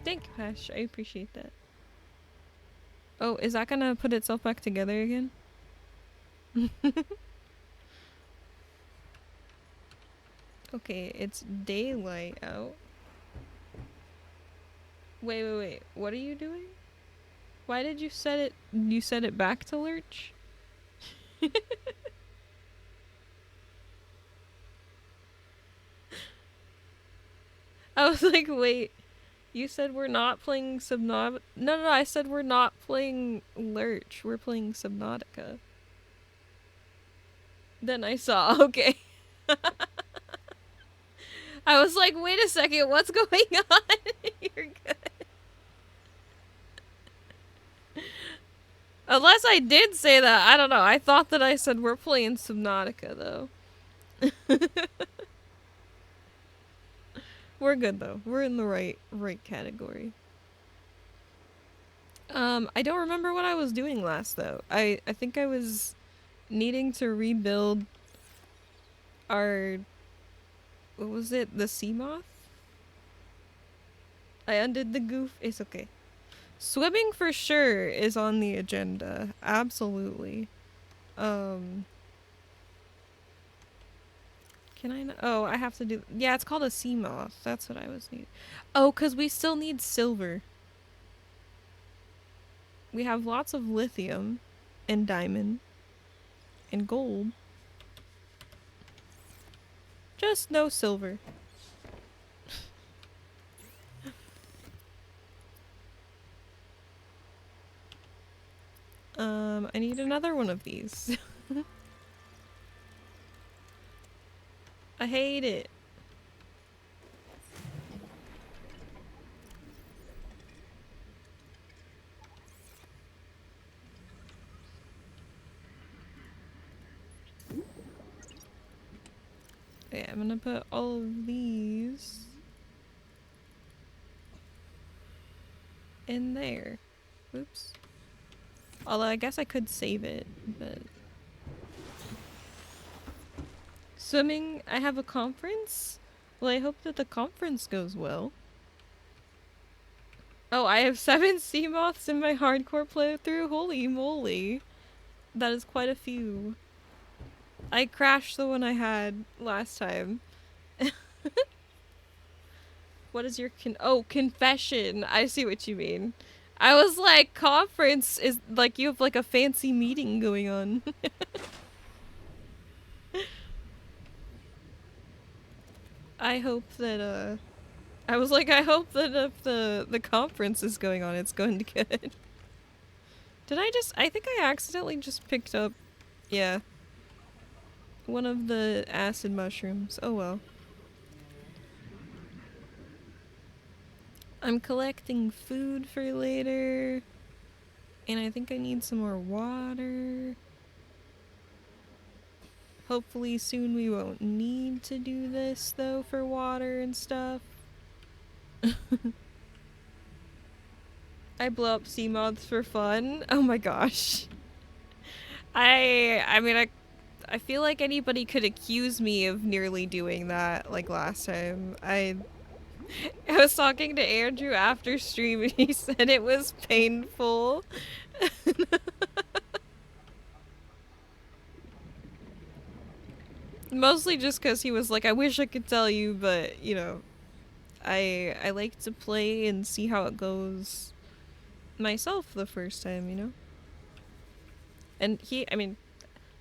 Thank you, Hash. I appreciate that. Oh, is that gonna put itself back together again? Okay, it's daylight out. Wait. What are you doing? Why did you set it? You set it back to lurch? I was like, wait. You said we're not playing Subnautica. No, I said we're not playing Lurch. We're playing Subnautica. Then I saw, okay. I was like, wait a second, what's going on? You're good. Unless I did say that, I don't know. I thought that I said we're playing Subnautica, though. We're good, though. We're in the right category. I don't remember what I was doing last, though. I think I was needing to rebuild our... What was it? The sea moth? I undid the goof. It's okay. Swimming for sure is on the agenda. Absolutely. Can I not? Oh, I have to do... Yeah, it's called a sea moth. That's what I was needing. Oh, because we still need silver. We have lots of lithium and diamond and gold. Just no silver. I need another one of these. I hate it. Okay, I'm gonna put all of these in there. Oops. Although I guess I could save it, but... Swimming, I have a conference? Well, I hope that the conference goes well. Oh, I have 7 sea moths in my hardcore playthrough? Holy moly. That is quite a few. I crashed the one I had last time. What is your confession. I see what you mean. I was like, conference is like you have like a fancy meeting going on. I hope that I was like, I hope that if the conference is going on, it's going to good. I think I accidentally just picked up, yeah, one of the acid mushrooms. Oh well. I'm collecting food for later. And I think I need some more water. Hopefully soon we won't need to do this, though, for water and stuff. I blow up sea moths for fun. Oh my gosh. I mean, I feel like anybody could accuse me of nearly doing that, like last time. I was talking to Andrew after stream and he said it was painful. Mostly just because he was like, I wish I could tell you, but, you know, I like to play and see how it goes myself the first time, you know? And I mean,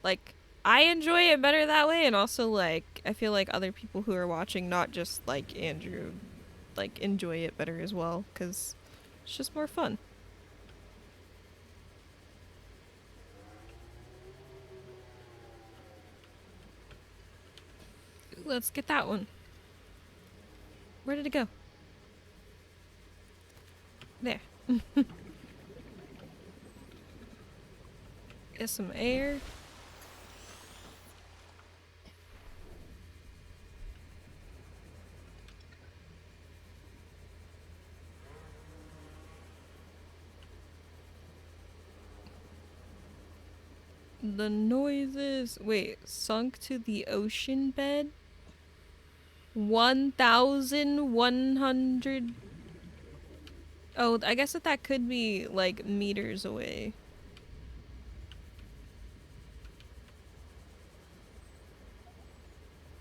like, I enjoy it better that way, and also, like, I feel like other people who are watching, not just, like, Andrew, like, enjoy it better as well, because it's just more fun. Let's get that one. Where did it go? There. Get some air. The noises... Wait, sunk to the ocean bed? 1,100. Oh, I guess that could be like meters away.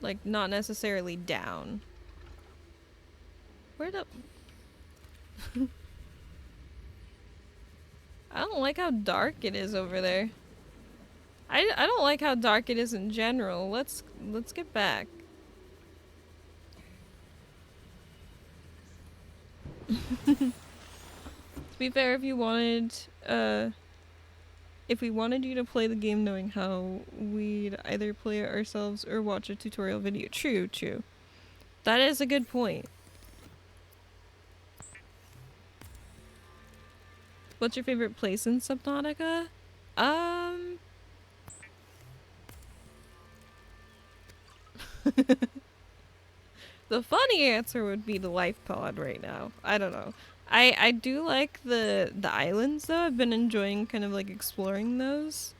Like, not necessarily down. Where the... I don't like how dark it is over there. I don't like how dark it is in general. Let's get back. To be fair, if we wanted you to play the game knowing how, we'd either play it ourselves or watch a tutorial video. True, true. That is a good point. What's your favorite place in Subnautica? The funny answer would be the life pod right now. I don't know. I do like the islands though. I've been enjoying kind of like exploring those.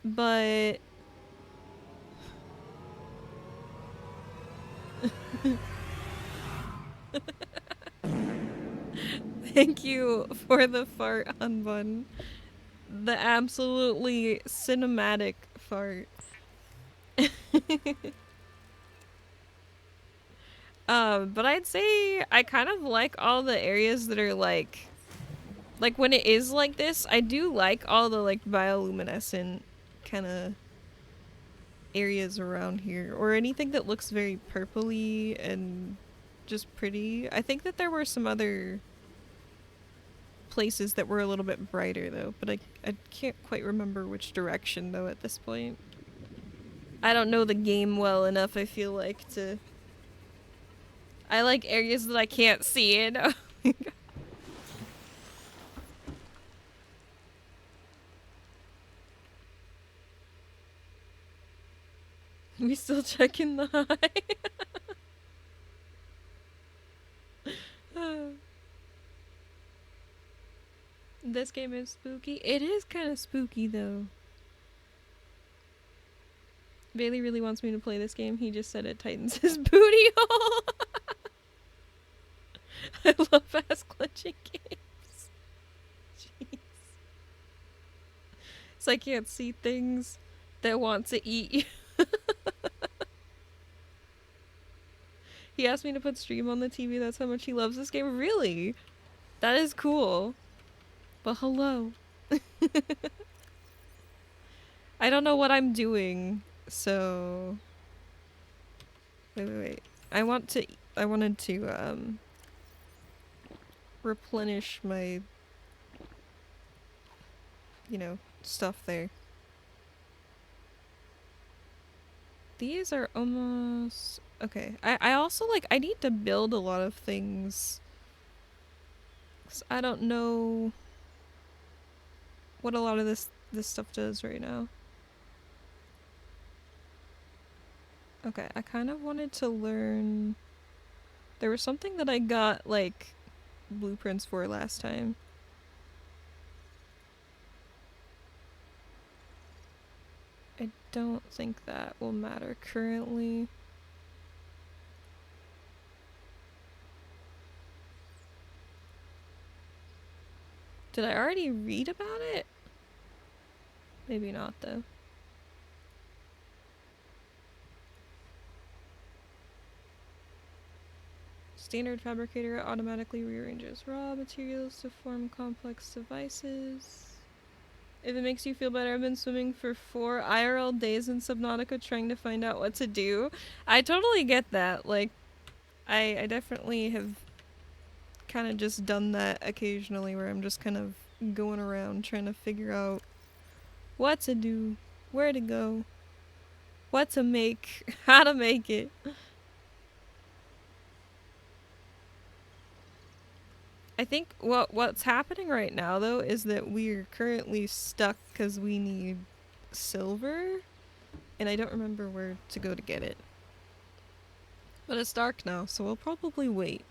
But thank you for the fart on button. The absolutely cinematic fart. But I'd say I kind of like all the areas that are like when it is like this, I do like all the like bioluminescent kind of areas around here, or anything that looks very purpley and just pretty. I think that there were some other places that were a little bit brighter though, but I can't quite remember which direction though at this point. I don't know the game well enough, I feel like, to... I like areas that I can't see in. Oh my god. We still checking the high. This game is spooky. It is kind of spooky though. Bailey really wants me to play this game. He just said it tightens his booty hole. I love ass glitching games. Jeez. So I can't see things that want to eat you. He asked me to put stream on the TV. That's how much he loves this game. Really? That is cool. But hello. I don't know what I'm doing, so... Wait. I wanted to, replenish my, stuff there. These are almost... Okay. I also, I need to build a lot of things. 'Cause I don't know what a lot of this stuff does right now. Okay, I kind of wanted to learn... There was something that I got, blueprints for last time. I don't think that will matter currently. Did I already read about it? Maybe not, though. Standard fabricator automatically rearranges raw materials to form complex devices. If it makes you feel better, I've been swimming for 4 IRL days in Subnautica trying to find out what to do. I totally get that. I definitely have kind of just done that occasionally, where I'm just kind of going around trying to figure out what to do, where to go, what to make, how to make it. I think what's happening right now, though, is that we're currently stuck because we need silver, and I don't remember where to go to get it. But it's dark now, so we'll probably wait.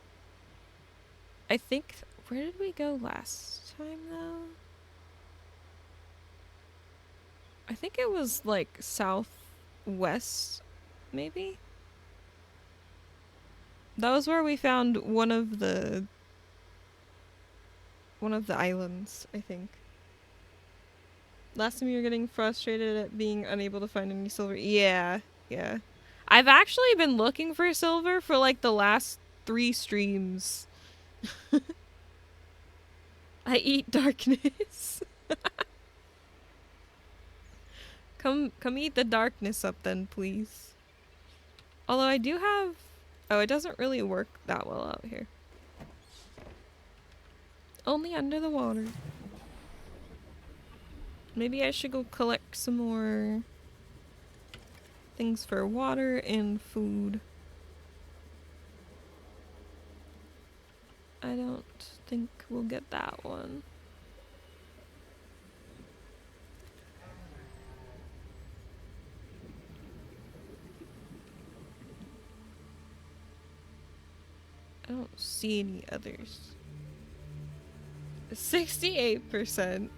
I think... Where did we go last time, though? I think it was, southwest, maybe? That was where we found one of the islands, I think. Last time you were getting frustrated at being unable to find any silver. Yeah, yeah. I've actually been looking for silver for like the last 3 streams. I eat darkness. Come eat the darkness up then, please. Although I do have... Oh, it doesn't really work that well out here. Only under the water. Maybe I should go collect some more things for water and food. I don't think we'll get that one. I don't see any others. 68%.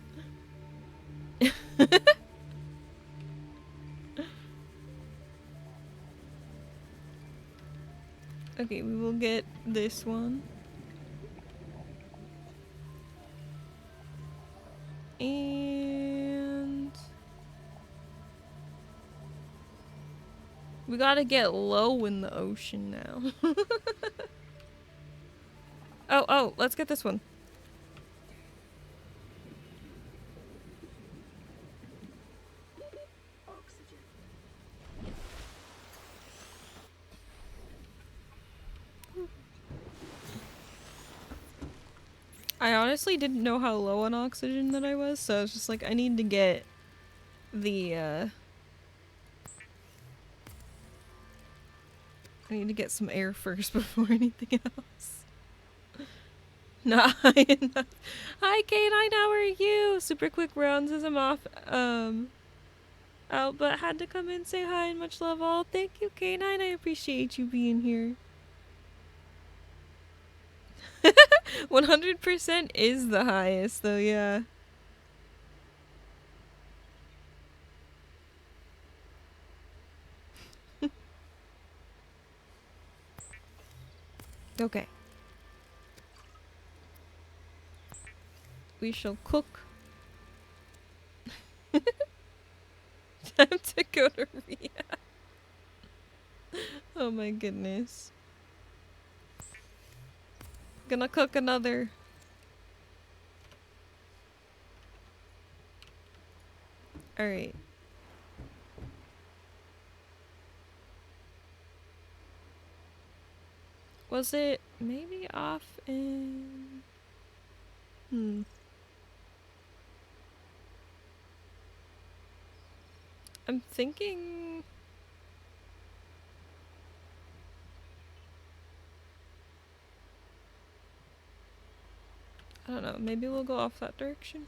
Okay, we will get this one. And we gotta get low in the ocean now. Oh, let's get this one. I honestly didn't know how low on oxygen that I was, so I was just like, I need to get the, I need to get some air first before anything else. Not high enough. Hi, K9, how are you? Super quick rounds as I'm off, out, but had to come in, say hi, and much love all. Thank you, K9, I appreciate you being here. 100% is the highest, though, yeah. Okay. We shall cook. Time to go to rehab. Oh my goodness. Gonna cook another. Alright. Was it maybe off in... I'm thinking... I don't know, maybe we'll go off that direction.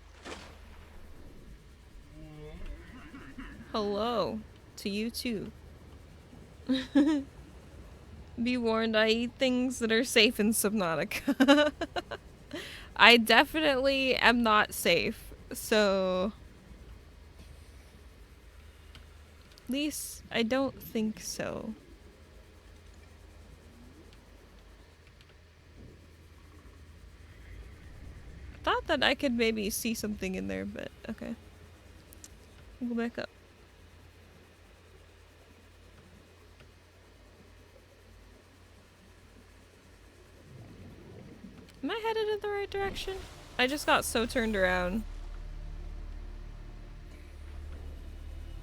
Hello. To you too. Be warned, I eat things that are safe in Subnautica. I definitely am not safe, so... At least, I don't think so. Thought that I could maybe see something in there, but okay. We'll go back up. Am I headed in the right direction? I just got so turned around.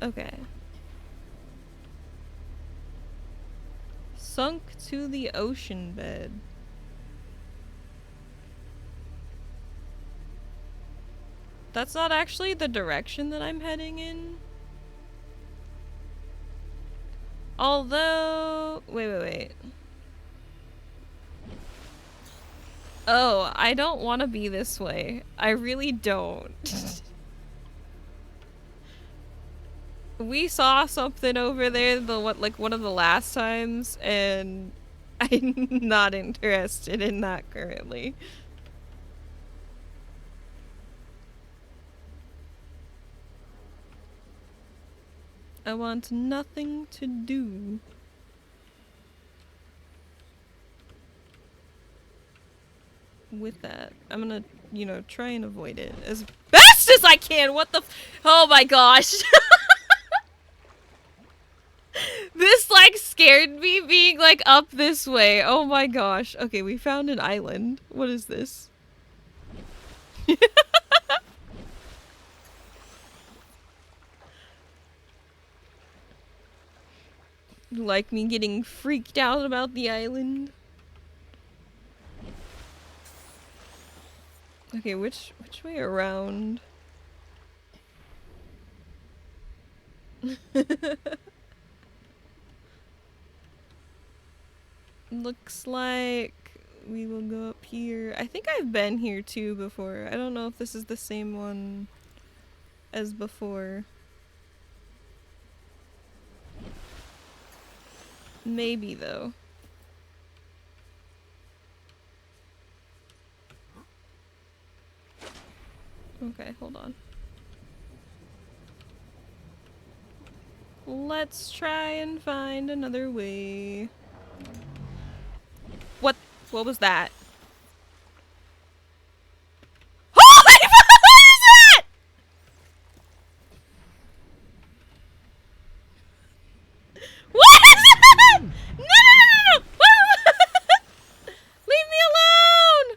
Okay. Sunk to the ocean bed. That's not actually the direction that I'm heading in. Although... Wait. Oh, I don't want to be this way. I really don't. We saw something over there like one of the last times, and I'm not interested in that currently. I want nothing to do with that. I'm gonna, you know, try and avoid it as best as I can. What the oh my gosh. This, like, scared me being, like, up this way. Oh my gosh. Okay, we found an island. What is this? Like me getting freaked out about the island? Okay, which way around? Looks like we will go up here. I think I've been here too before. I don't know if this is the same one as before. Maybe though. Okay, hold on. Let's try and find another way. What was that? Oh, what is that? What is that? No, no, no, no, no. Leave me alone.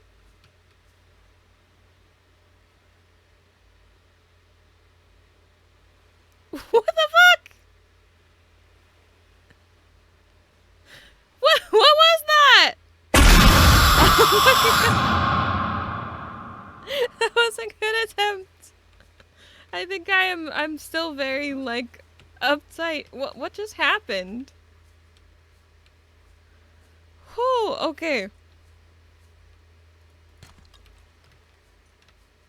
What the fuck? What was that? That was a good attempt. I think I'm still very, like, uptight. What just happened? Whew, okay.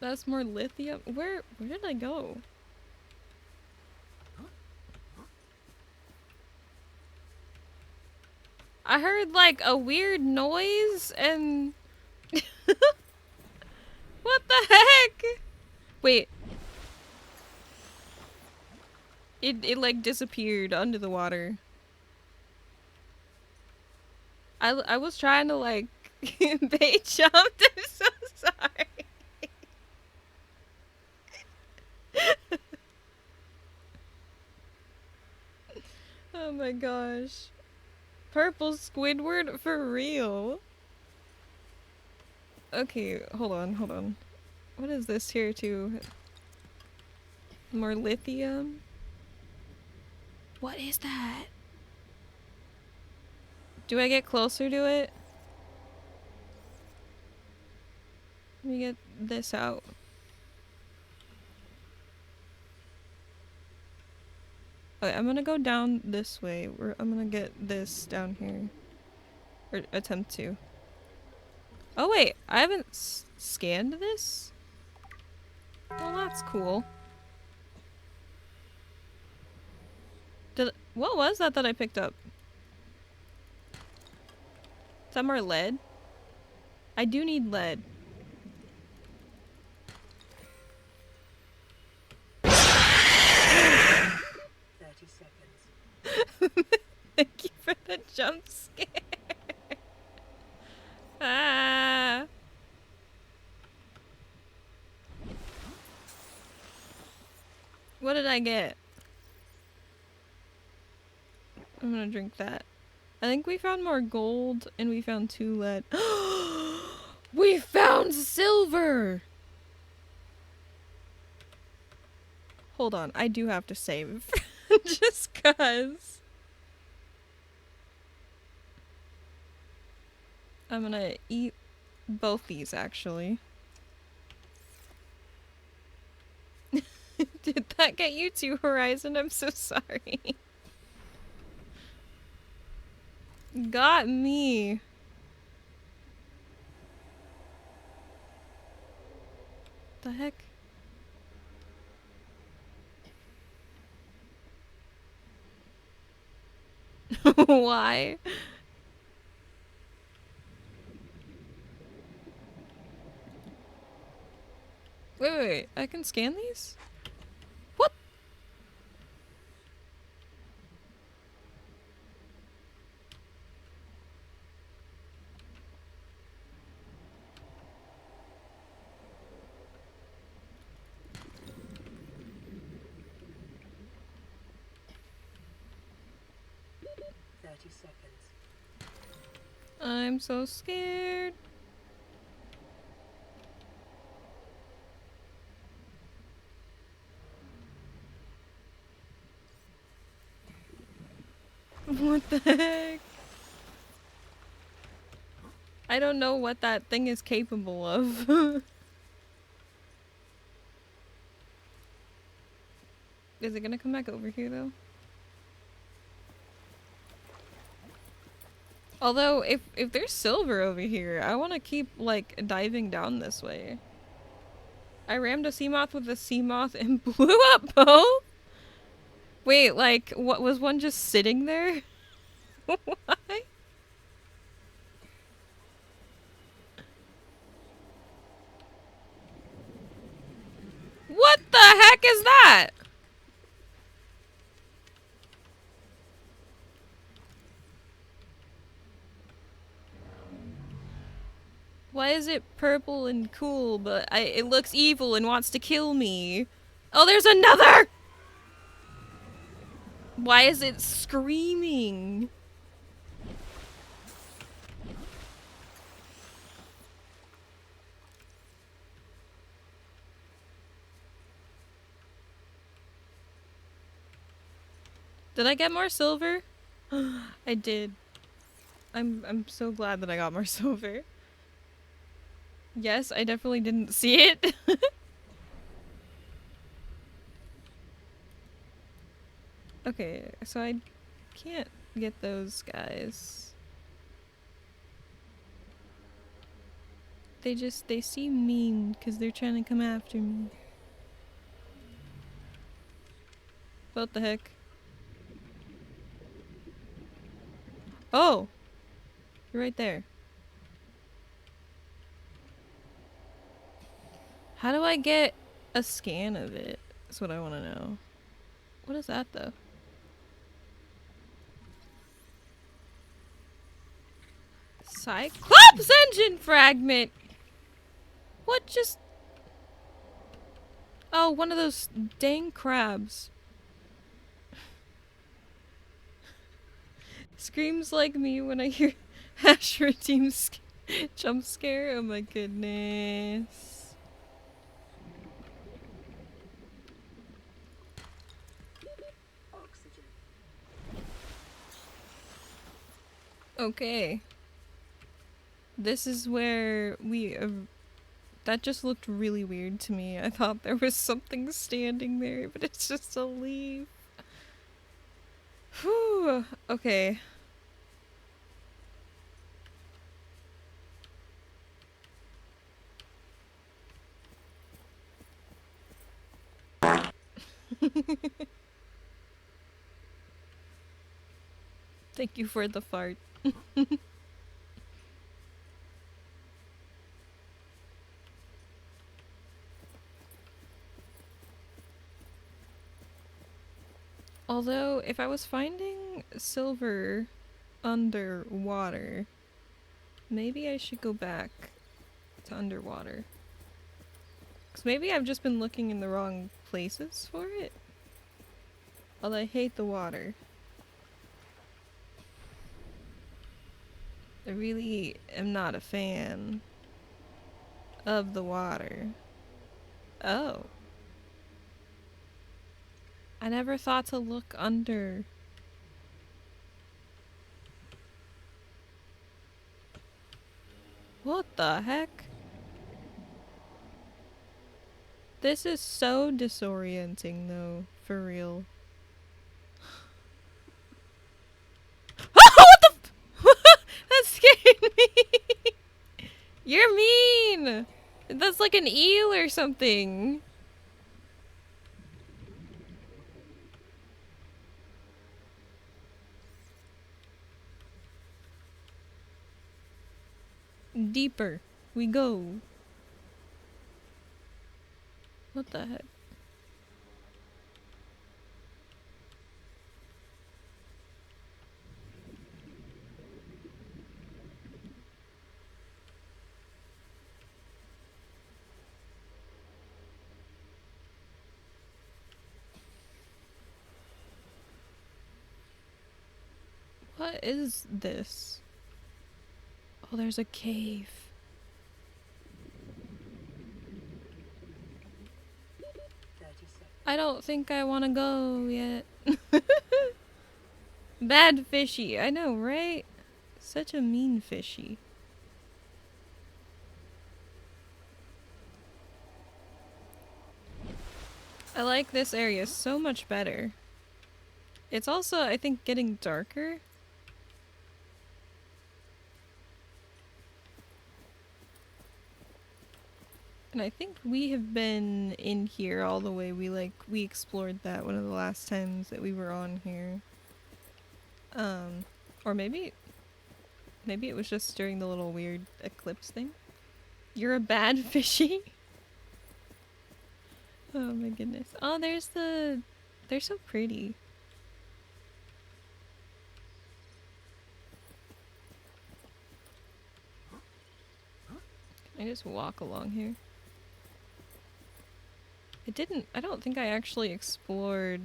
That's more lithium. Where did I go? I heard, like, a weird noise and what the heck? Wait. It like disappeared under the water. I was trying to, like, bait jumped. I'm so sorry. Oh my gosh. Purple Squidward for real. Okay, hold on. What is this here too? More lithium? What is that? Do I get closer to it? Let me get this out. Okay, I'm gonna go down this way. I'm gonna get this down here. Or attempt to. Oh wait, I haven't scanned this? Well, that's cool. What was that I picked up? Is that more lead? I do need lead. 30 seconds. Thank you for the jump scare. Ah. What did I get? I'm gonna drink that. I think we found more gold and we found 2 lead. We found silver! Hold on, I do have to save. Just cuz. I'm gonna eat both these actually. Did that get you to Horizon? I'm so sorry. Got me. The heck? Why? Wait, I can scan these? What? 30 seconds. I'm so scared. What the heck? I don't know what that thing is capable of. Is it gonna come back over here though? Although, if there's silver over here, I want to keep, like, diving down this way. I rammed a sea moth with a sea moth and blew up both? Wait, like, what, was one just sitting there? Why? What the heck is that? Why is it purple and cool, but it looks evil and wants to kill me? Oh, there's another! Why is it screaming? Did I get more silver? I did. I'm so glad that I got more silver. Yes, I definitely didn't see it. Okay, so I can't get those guys. They seem mean because they're trying to come after me. What the heck? Oh! You're right there. How do I get a scan of it? That's what I want to know. What is that though? Cyclops engine fragment! What just... Oh, one of those dang crabs. Screams like me when I hear Asher Team's jump scare. Oh my goodness. Oxygen. Okay. This is where we... that just looked really weird to me. I thought there was something standing there, but it's just a leaf. Whew. Okay. Thank you for the fart. Although, if I was finding silver underwater, maybe I should go back to underwater. Because maybe I've just been looking in the wrong places for it. Although I hate the water. I really am not a fan of the water. Oh. I never thought to look under. What the heck? This is so disorienting though, for real. What the that scared me! You're mean! That's like an eel or something. Deeper we go. What the heck? What is this? Oh, there's a cave. 30 seconds. I don't think I want to go yet. Bad fishy. I know, right? Such a mean fishy. I like this area so much better. It's also, I think, getting darker. And I think we have been in here all the way. We explored that one of the last times that we were on here. Or maybe it was just during the little weird eclipse thing. You're a bad fishy? Oh my goodness. Oh, they're so pretty. Can I just walk along here? I don't think I actually explored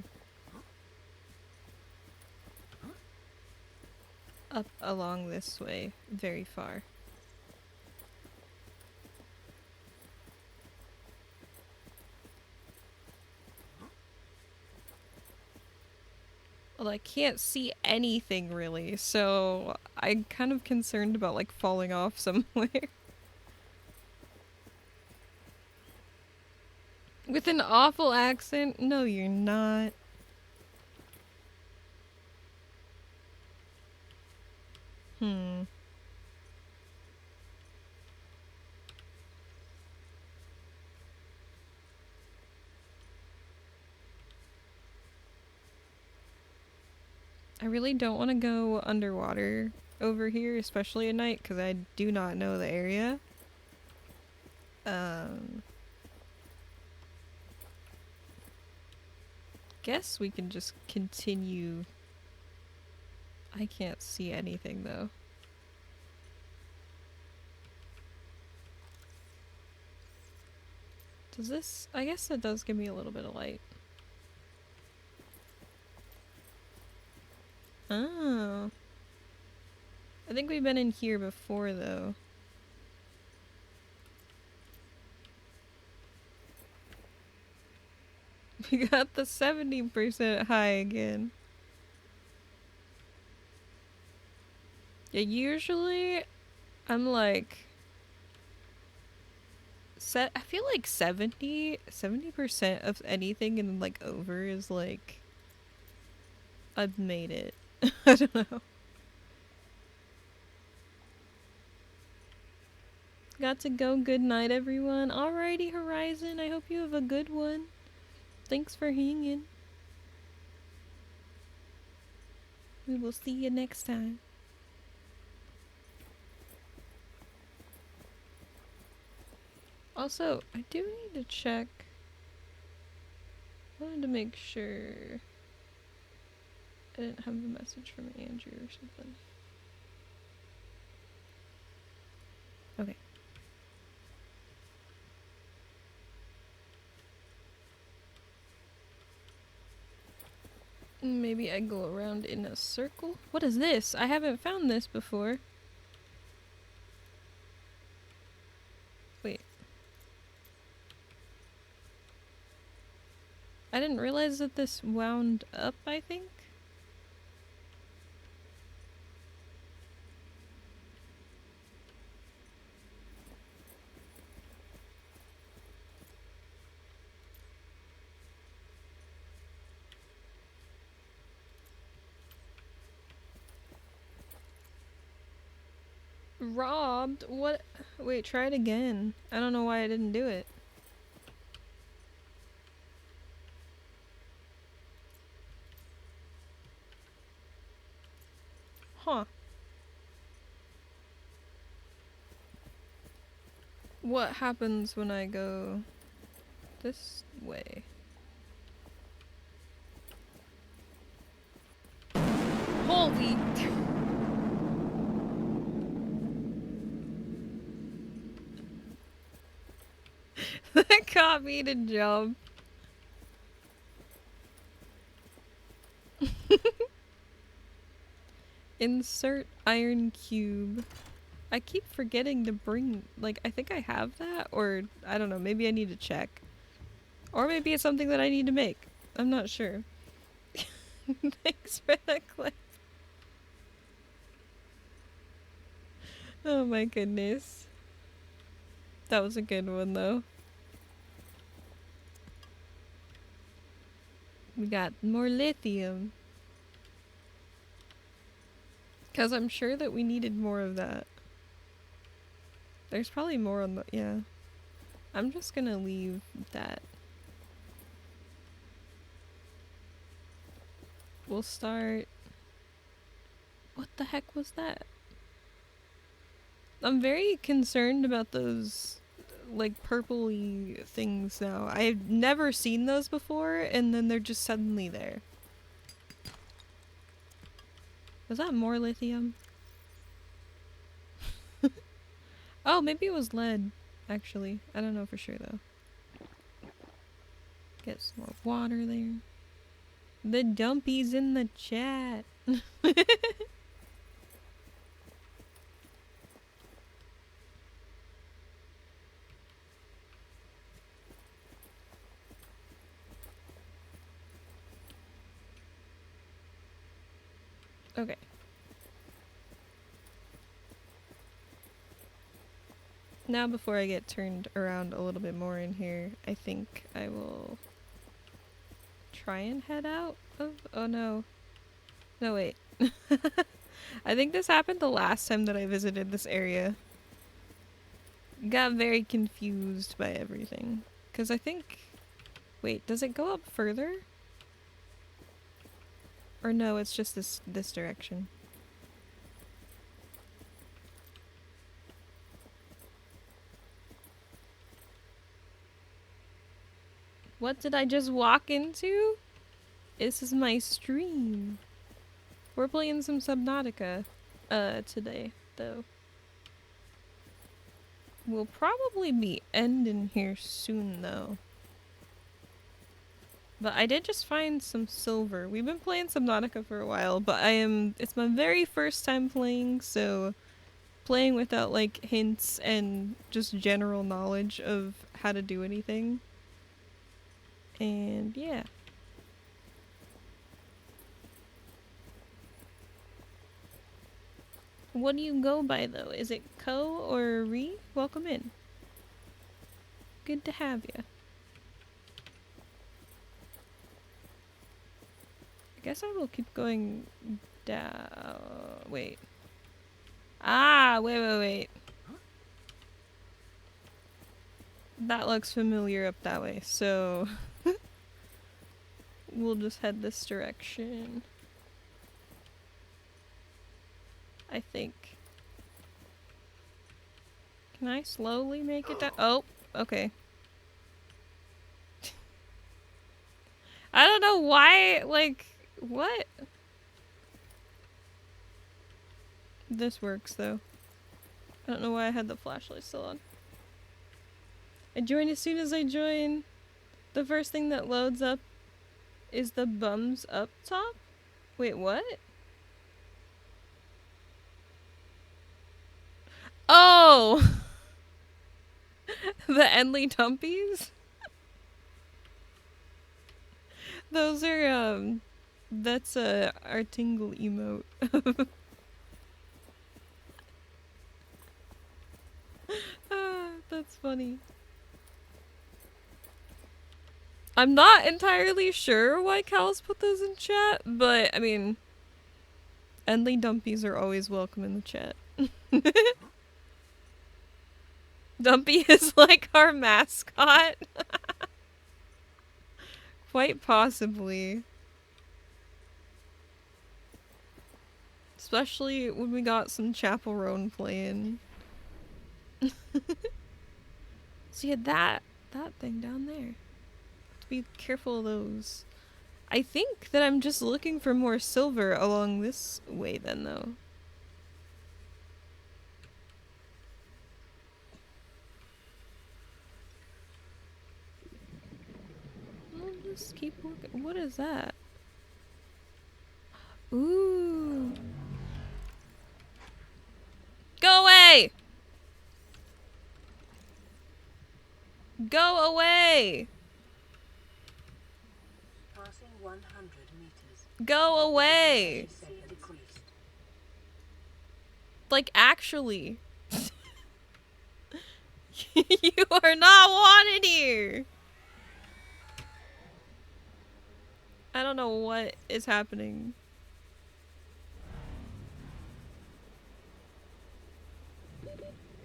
up along this way very far. Well, I can't see anything really, so I'm kind of concerned about like falling off somewhere. With an awful accent? No, you're not. Hmm. I really don't want to go underwater over here, especially at night, because I do not know the area. Guess we can just continue. I can't see anything though. Does this? I guess that does give me a little bit of light. Oh. I think we've been in here before though. We got the 70% high again. Yeah, usually I'm like I feel like 70% of anything and like over is like I've made it. I don't know. Got to go. Good night, everyone. Alrighty, Horizon. I hope you have a good one. Thanks for hanging. We will see you next time. Also, I do need to check. I wanted to make sure I didn't have a message from Andrew or something. Okay. Maybe I go around in a circle? What is this? I haven't found this before. Wait. I didn't realize that this wound up, I think. Robbed? What? Wait, try it again. I don't know why I didn't do it. Huh. What happens when I go this way? Holy... That caught me to jump. Insert iron cube. I keep forgetting to bring, like, I think I have that, or I don't know, maybe I need to check. Or maybe it's something that I need to make. I'm not sure. Thanks for that clip. Oh my goodness. That was a good one though. We got more lithium. Because I'm sure that we needed more of that. There's probably more on the, yeah. I'm just gonna leave that. We'll start. What the heck was that? I'm very concerned about those, like, purpley things now. I've never seen those before, and then they're just suddenly there. Was that more lithium? Oh, maybe it was lead, actually. I don't know for sure, though. Get some more water there. The dumpies in the chat. Okay. Now before I get turned around a little bit more in here, I think I will try and head out of... Oh no. No, wait. I think this happened the last time that I visited this area. Got very confused by everything. Because I think... Wait, does it go up further? Or no, it's just this direction. What did I just walk into? This is my stream. We're playing some Subnautica today, though. We'll probably be ending here soon, though. But I did just find some silver. We've been playing Subnautica for a while, but it's my very first time playing, so playing without, like, hints and just general knowledge of how to do anything. And yeah. What do you go by, though? Is it Ko or Re? Welcome in. Good to have you. I guess I will keep going down. Wait. Ah, wait. That looks familiar up that way, so we'll just head this direction. I think. Can I slowly make it down? Oh, okay. I don't know why, like, what? This works, though. I don't know why I had the flashlight still on. I join as soon as I join. The first thing that loads up is the bums up top? Wait, what? Oh! The Endlee Dumpies? Those are, that's our tingle emote. Ah, that's funny. I'm not entirely sure why Cal's put those in chat, but, I mean, Endlee Dumpies are always welcome in the chat. Dumpy is like our mascot. Quite possibly. Especially when we got some Chapel Roan playing. So yeah, that thing down there. To be careful of those. I think that I'm just looking for more silver along this way then, though. I'll just keep looking. What is that? Ooh. Go away! Passing 100 meters. Go away! Speed decreased. Like, actually. You are not wanted here! I don't know what is happening.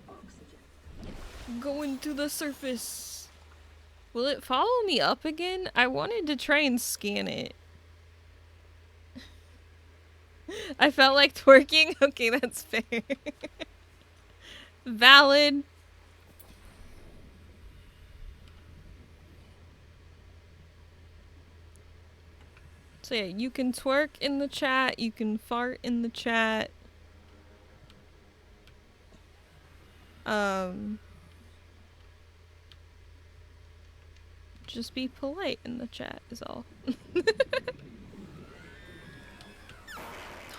Oxygen. Going to the surface. Will it follow me up again? I wanted to try and scan it. I felt like twerking? Okay, that's fair. Valid. So yeah, you can twerk in the chat, you can fart in the chat. Just be polite in the chat is all.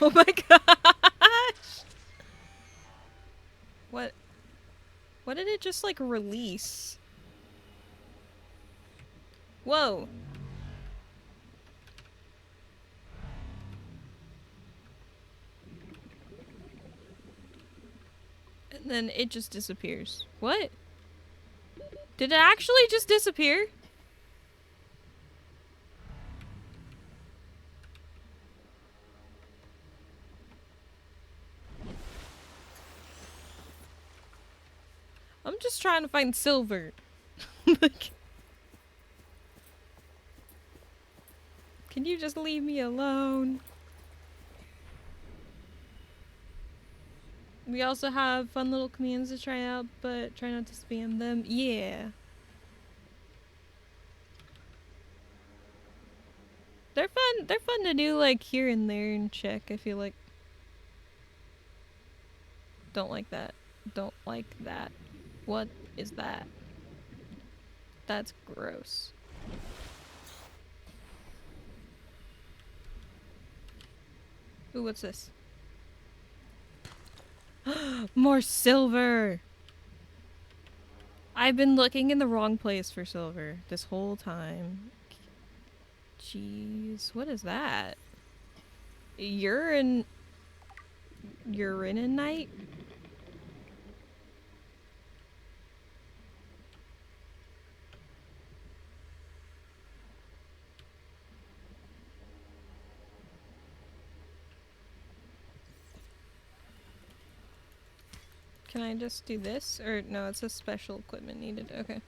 Oh my gosh! What did it just like release? Whoa! And then it just disappears. What? Did it actually just disappear? I'm just trying to find silver. Like, can you just leave me alone? We also have fun little commands to try out, but try not to spam them. Yeah. They're fun. They're fun to do like here and there and check, I feel like. Don't like that. Don't like that. What is that? That's gross. Ooh, what's this? More silver! I've been looking in the wrong place for silver this whole time. Jeez, what is that? Urinite? Can I just do this? Or no, it's a special equipment needed. Okay.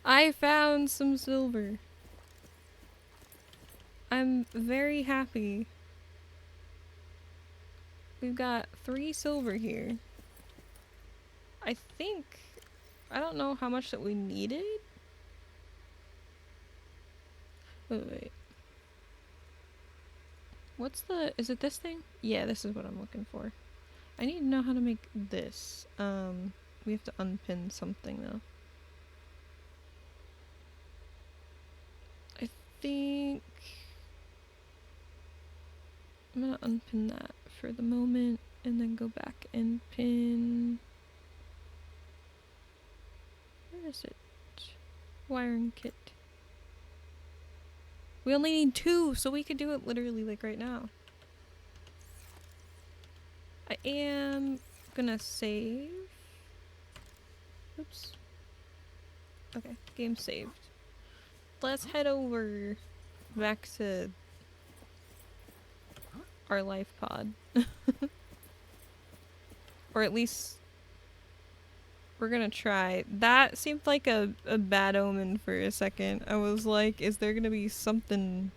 I found some silver. I'm very happy. We've got 3 silver here. I think... I don't know how much that we needed. Wait. What's the... Is it this thing? Yeah, this is what I'm looking for. I need to know how to make this. We have to unpin something though. I think... I'm gonna unpin that for the moment and then go back and pin... Where is it? Wiring kit. We only need 2, so we could do it literally like right now. I am gonna save. Oops. Okay, game saved. Let's head over back to our life pod. Or at least we're gonna try. That seemed like a bad omen for a second. I was like, is there gonna be something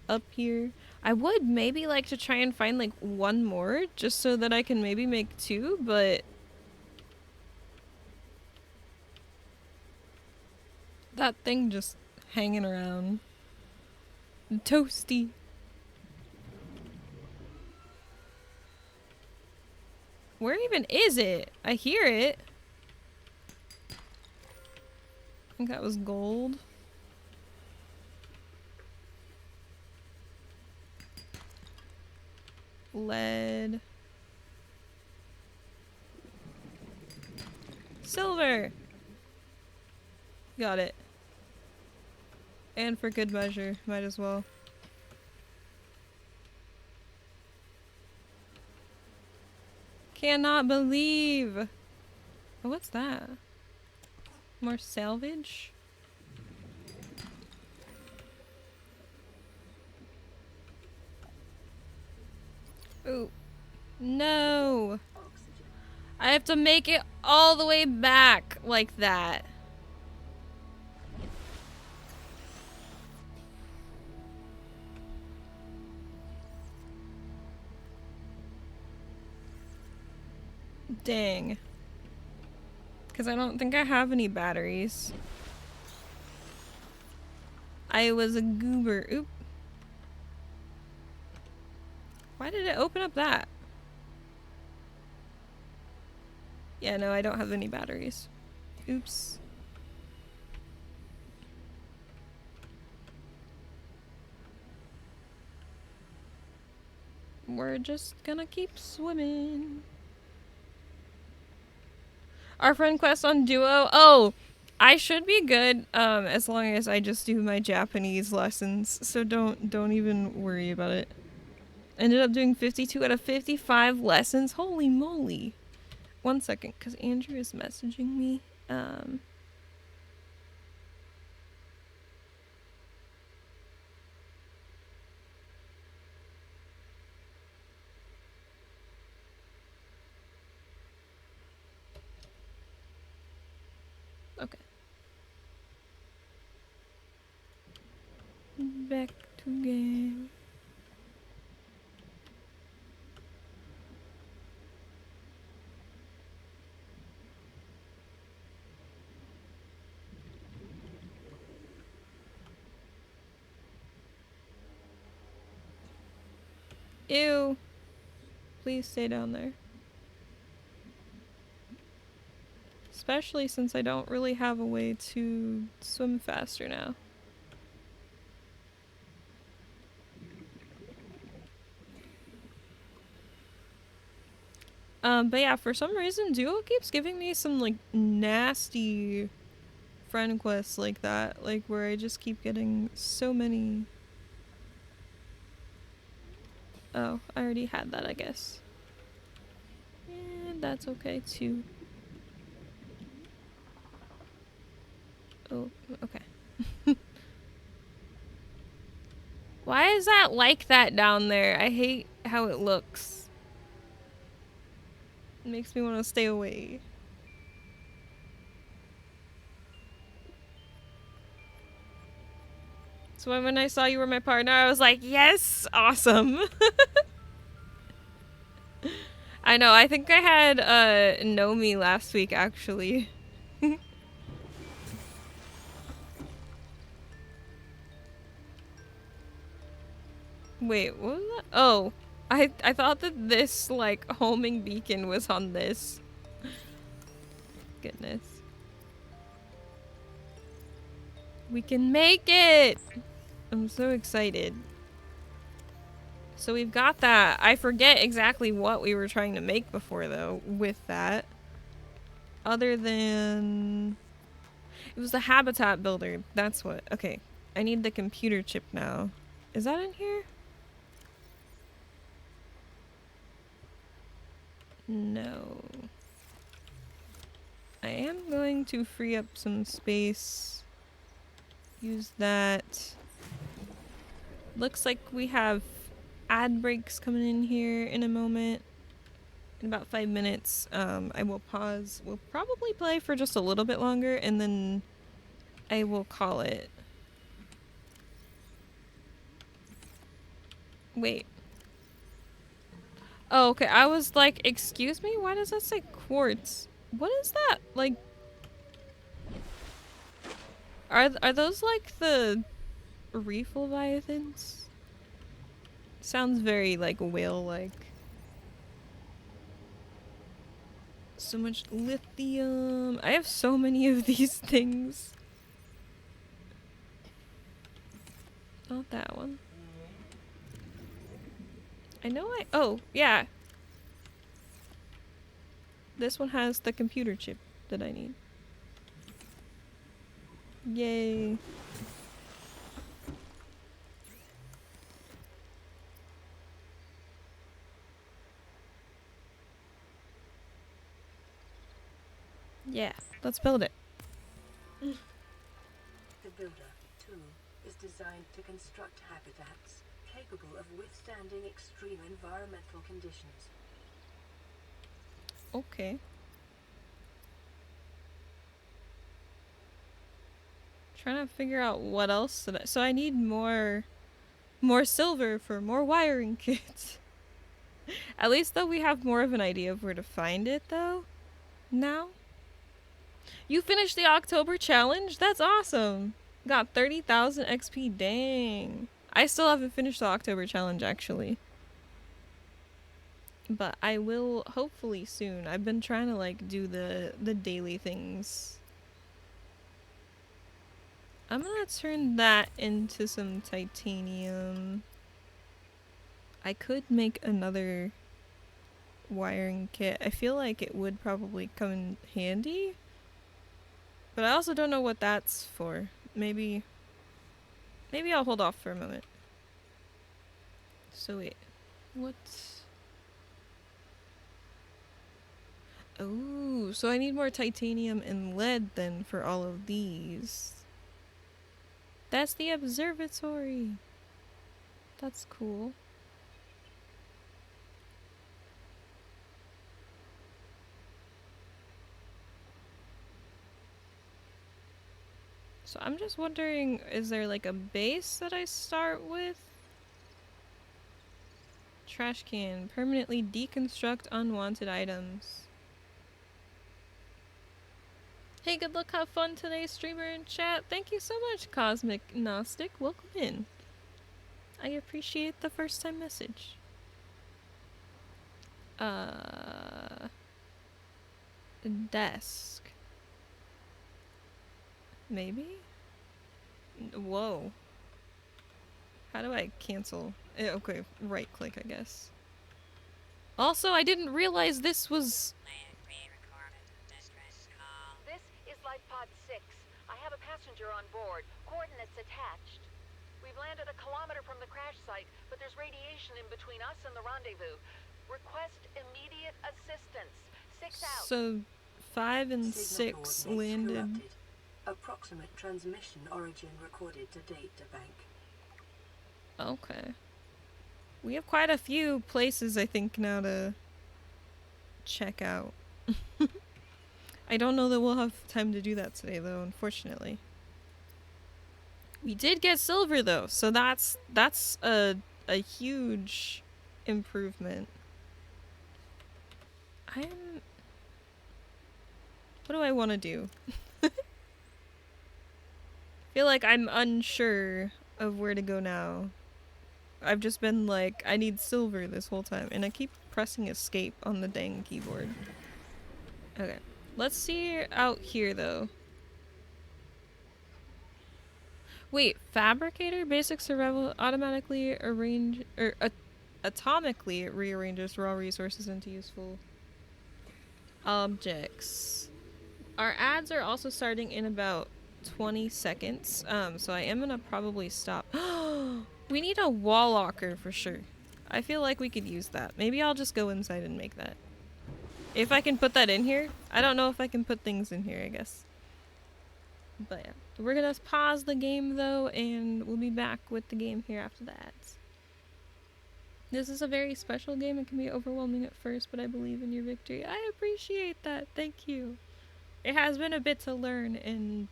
up here? I would maybe like to try and find like 1 more just so that I can maybe make 2, but that thing just hanging around. Toasty. Where even is it? I hear it. I think that was gold. Lead. Silver! Got it. And for good measure, might as well. Cannot believe! Oh, what's that? More salvage? Ooh. No! Oxygen. I have to make it all the way back like that. Dang. Because I don't think I have any batteries. I was a goober. Oop. Why did it open up that? Yeah, no, I don't have any batteries. Oops. We're just gonna keep swimming. Our friend quest on Duo. Oh, I should be good as long as I just do my Japanese lessons. So don't even worry about it. Ended up doing 52 out of 55 lessons. Holy moly. 1 second, because Andrew is messaging me. Okay. Back to game. Ew. Please stay down there. Especially since I don't really have a way to swim faster now. But yeah, for some reason, Duo keeps giving me some, like, nasty friend quests like that. Like, where I just keep getting so many. Oh, I already had that, I guess. And that's okay, too. Oh, okay. Why is that like that down there? I hate how it looks. It makes me want to stay away. So when I saw you were my partner, I was like, yes, awesome. I know, I think I had Nomi last week, actually. Wait, what was that? Oh, I thought that this, like, homing beacon was on this. Goodness. We can make it! I'm so excited. So we've got that. I forget exactly what we were trying to make before, though, with that. Other than... It was the habitat builder. That's what... Okay. I need the computer chip now. Is that in here? No. I am going to free up some space. Use that. Looks like we have ad breaks coming in here in a moment. In about 5 minutes, I will pause. We'll probably play for just a little bit longer, and then I will call it. Wait. Oh, okay. I was like, excuse me? Why does that say quartz? What is that? Like, are those like the reef leviathans? Sounds very like whale-like. So much lithium. I have so many of these things. Not that one. I know oh, yeah. This one has the computer chip. did I need? Yay. Yeah, let's build it. The builder, too, is designed to construct habitats capable of withstanding extreme environmental conditions. Okay. Trying to figure out what else did I... So I need more silver for more wiring kits. At least though we have more of an idea of where to find it though. Now. You finished the October challenge? That's awesome. Got 30,000 XP. Dang. I still haven't finished the October challenge actually. But I will hopefully soon. I've been trying to like do the daily things. I'm gonna turn that into some titanium. I could make another wiring kit. I feel like it would probably come in handy. But I also don't know what that's for. Maybe I'll hold off for a moment. So wait. What? Oh, so I need more titanium and lead then for all of these. That's the observatory. That's cool. So I'm just wondering, is there like a base that I start with? Trash can. Permanently deconstruct unwanted items. Hey, good luck, have fun today, streamer in chat. Thank you so much, Cosmic Gnostic. Welcome in. I appreciate the first time message. Desk. Maybe? Whoa. How do I cancel? Okay, right click, I guess. Also, I didn't realize this was... This is Life Pod 6. I have a passenger on board. Coordinates attached. We've landed a kilometer from the crash site, but there's radiation in between us and the rendezvous. Request immediate assistance. 6 out. So, 5 and Signal 6 coordinates landed. corrupted. Approximate transmission origin recorded to data bank. Okay. We have quite a few places, I think, now to check out. I don't know that we'll have time to do that today, though, unfortunately. We did get silver, though, so that's a huge improvement. What do I want to do? Feel like I'm unsure of where to go now. I've just been like, I need silver this whole time, and I keep pressing escape on the dang keyboard. Okay, let's see out here though. Wait, fabricator basic survival automatically arrange or atomically rearranges raw resources into useful objects. Our ads are also starting in about 20 seconds, so I am gonna probably stop. We need a wall locker for sure. I feel like we could use that. Maybe I'll just go inside and make that. If I can put that in here. I don't know if I can put things in here, I guess. But yeah. We're gonna pause the game though, and we'll be back with the game here after the ads. This is a very special game. It can be overwhelming at first, but I believe in your victory. I appreciate that. Thank you. It has been a bit to learn and,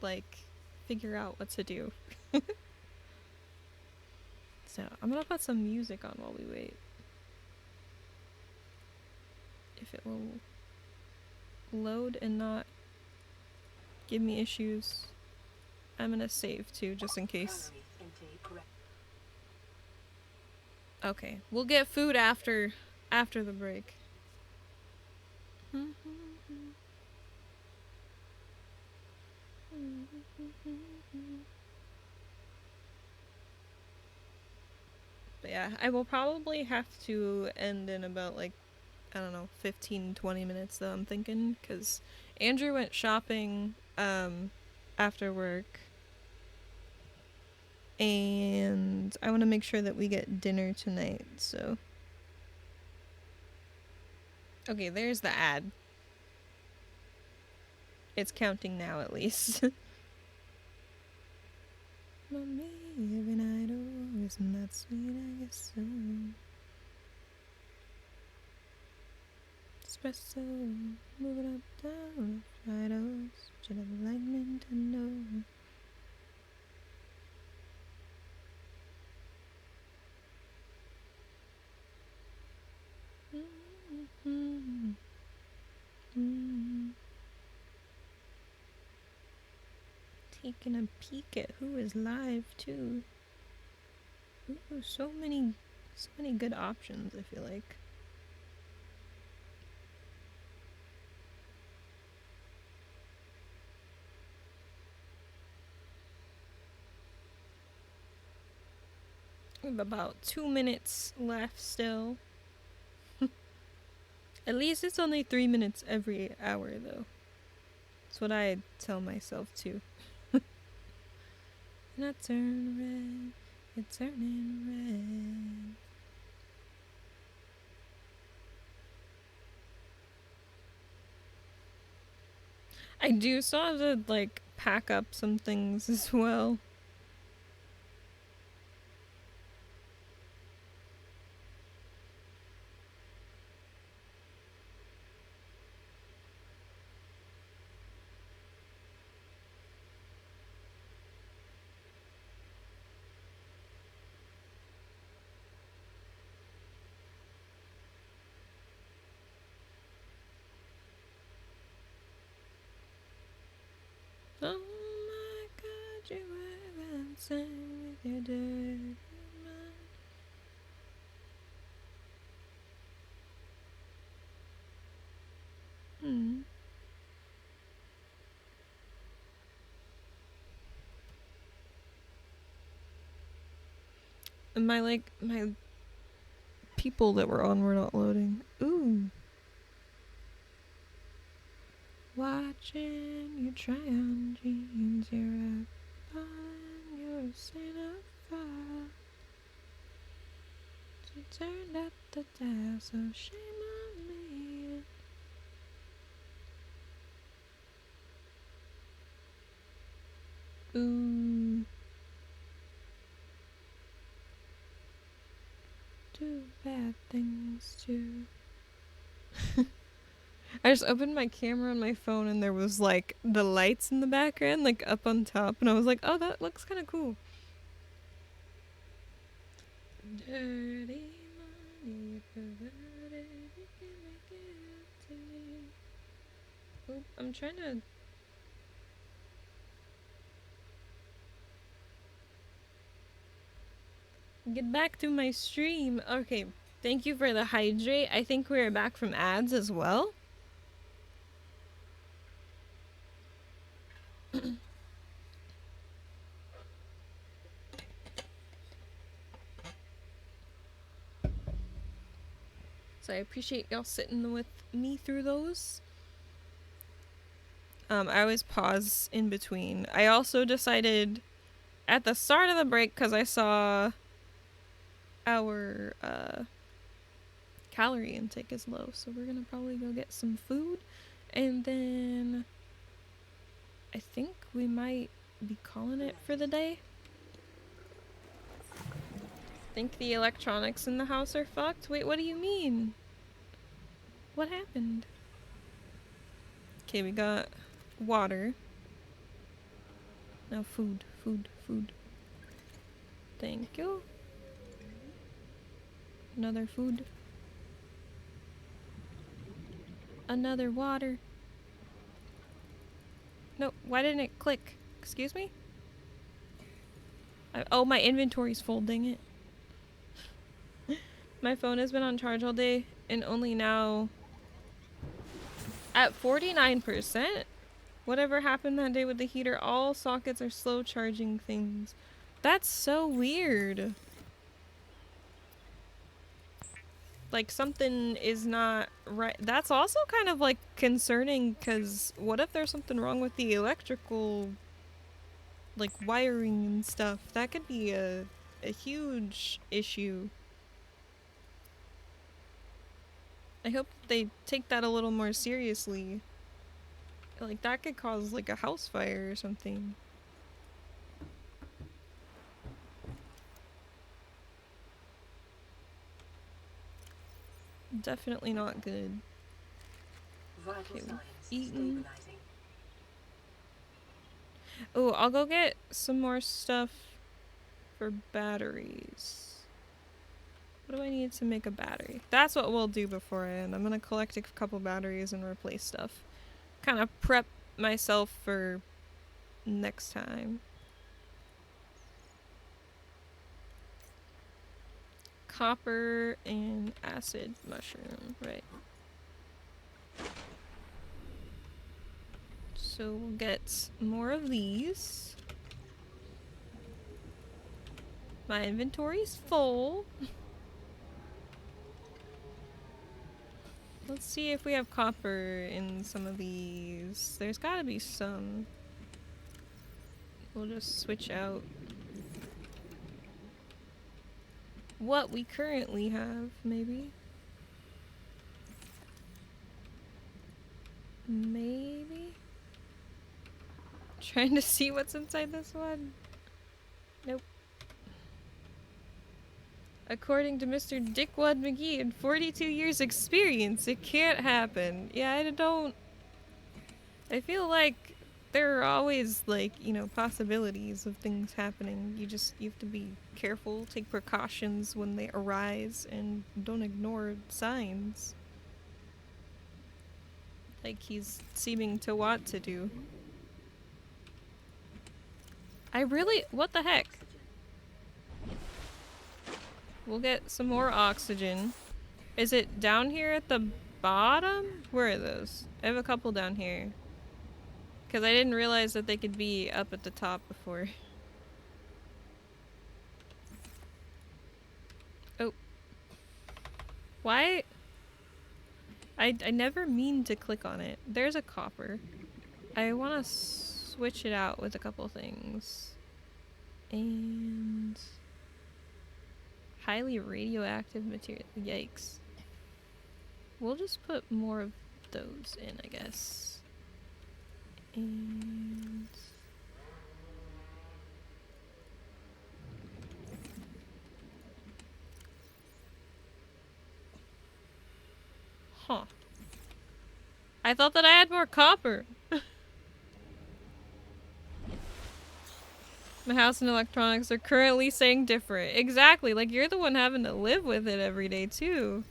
like, figure out what to do. So, I'm gonna put some music on while we wait. If it will load and not give me issues. I'm gonna save too, just in case. Okay, we'll get food after the break. But yeah, I will probably have to end in about like I don't know, 15, 20 minutes though, I'm thinking, because Andrew went shopping after work, and I want to make sure that we get dinner tonight, so. Okay, there's the ad. It's counting now, at least. Mommy, every night, oh, isn't that sweet? I guess so. Espresso, move it up, down, Fritos, should have like Nintendo. Taking a peek at who is live too. Ooh, so many good options, I feel like. We have about 2 minutes left still. At least it's only 3 minutes every hour though. That's what I tell myself too. And I turn red, it's turning red. I do still have to like pack up some things as well. Oh my God, you were dancing with your dirty mind. And my people that were on were not loading. Ooh. Watching you try on jeans, you're up on your cinephile. She turned up the dial, so shame on me. Ooh. Do bad things too. I just opened my camera on my phone and there was like the lights in the background, like up on top, and I was like, oh, that looks kind of cool. Dirty money, perverted, you can make it empty. Oop, I'm trying to. Get back to my stream. Okay, thank you for the hydrate. I think we're back from ads as well. So I appreciate y'all sitting with me through those. I always pause in between. I also decided at the start of the break, because I saw our calorie intake is low, so we're gonna probably go get some food, and then I think we might be calling it for the day. Think the electronics in the house are fucked? Wait, what do you mean? What happened? Okay, we got water. Now food. Thank you. Another food. Another water. No, why didn't it click? Excuse me? Oh, my inventory's full, dang it. My phone has been on charge all day and only now at 49%. Whatever happened that day with the heater, all sockets are slow charging things. That's so weird. like something is not right. That's also kind of like concerning, because what if there's something wrong with the electrical, like wiring and stuff? That could be a huge issue. I hope they take that a little more seriously. Like that could cause like a house fire or something. Definitely not good. Vital Okay, signs eaten. stabilizing. Oh, I'll go get some more stuff for batteries. What do I need to make a battery? That's what we'll do before I end. I'm gonna collect a couple batteries and replace stuff. Kind of prep myself for next time. Copper and acid mushroom, right. So we'll get more of these. My inventory's full. Let's see if we have copper in some of these. There's gotta be some. We'll just switch out what we currently have, maybe. Maybe? Trying to see what's inside this one. Nope. According to Mr. Dickwad McGee and 42 years experience, it can't happen. Yeah, I don't... I feel like there are always, like, you know, possibilities of things happening. You have to be careful, take precautions when they arise, and don't ignore signs. Like he's seeming to want to do. What the heck? We'll get some more oxygen. Is it down here at the bottom? Where are those? I have a couple down here. Because I didn't realize that they could be up at the top before. Oh. Why? I never mean to click on it. There's a copper. I want to switch it out with a couple things. And... highly radioactive material. Yikes. We'll just put more of those in, I guess. And... huh. I thought that I had more copper. My house and electronics are currently saying different. Exactly, like you're the one having to live with it every day too.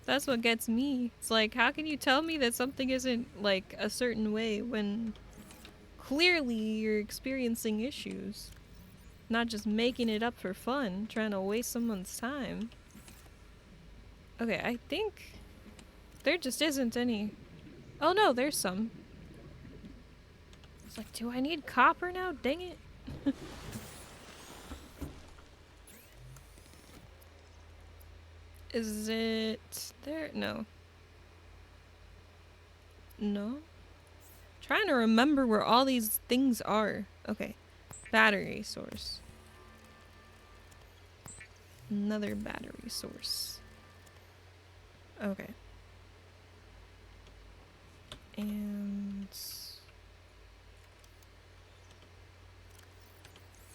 That's what gets me. It's like, how can you tell me that something isn't like a certain way when clearly you're experiencing issues? Not just making it up for fun, trying to waste someone's time. Okay, I think there just isn't any. Oh no, there's some. It's like, do I need copper now? Dang it. Is it there? No. No? Trying to remember where all these things are. Okay. Battery source. Another battery source. Okay. And...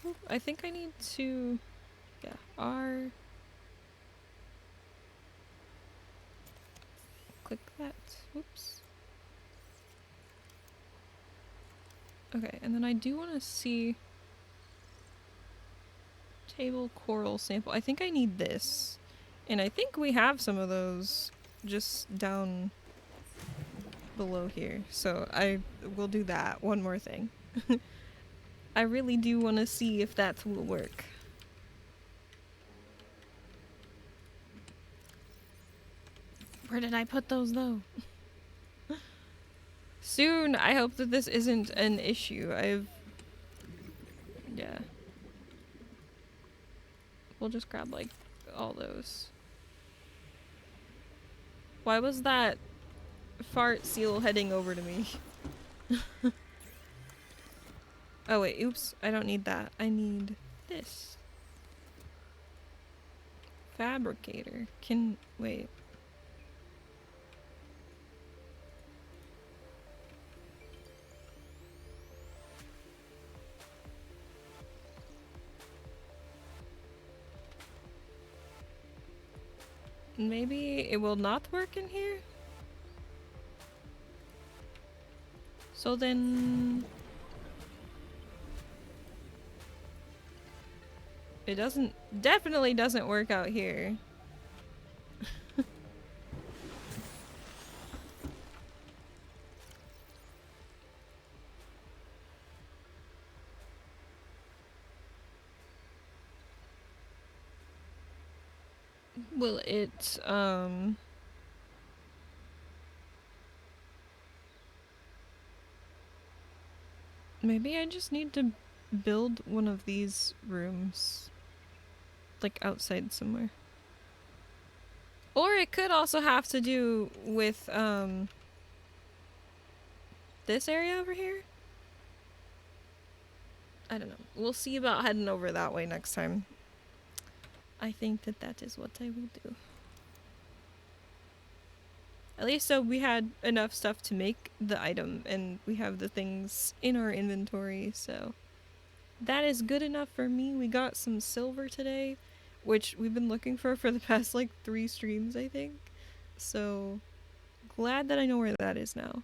oop, I think I need to... yeah, R... click that. Whoops. Okay, and then I do want to see... table coral sample. I think I need this. And I think we have some of those just down below here. So I will do that. One more thing. I really do want to see if that will work. Where did I put those though? Soon, I hope that this isn't an issue. Yeah. We'll just grab like all those. Why was that fart seal heading over to me? Oh wait, oops. I don't need that. I need this. Fabricator. Wait. Maybe it will not work in here? So then... It definitely doesn't work out here. Will it, maybe I just need to build one of these rooms. Like outside somewhere. Or it could also have to do with, this area over here? I don't know. We'll see about heading over that way next time. I think that is what I will do. At least so we had enough stuff to make the item, and we have the things in our inventory, so... That is good enough for me. We got some silver today, which we've been looking for the past, like, 3 streams, I think. So, glad that I know where that is now.